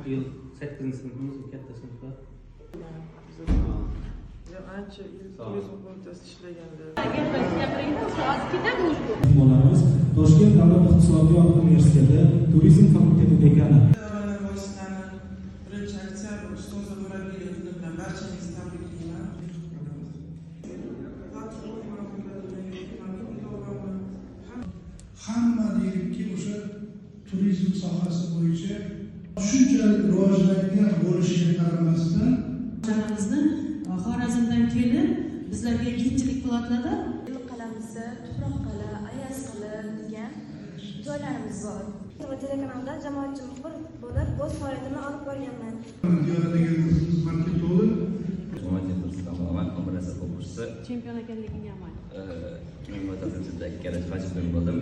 Yıl 8. sınıfımız, katta sınıflar. Ancha yil turizm qo'mitasi ishlaganda. Bolamiz Toshkent davlat iqtisodiyot universiteti turizm fakulteti dekani. Birinchi oktyabr ustozi murabbiylar kuni bilan barchangizni tabriklayman. Hamma deylikki o'sha turizm sohasi bo'yicha shunchalik rivojlangan bo'lishiga qaramasdan Xorazmdan kelib bizlarga ikkinchilik qilyapti. Qal'amizda Tuproqqal'a, Ayazqal'a degan joylarimiz bor. Telekanalda jamoatchi muxbir bo'lib, o'z faoliyatimni olib borganman. Ziyoratga qizimiz Marketo'li Chempion ekanligingga amal. Men mutaxassislikdagi garaj fajr bo'ldim.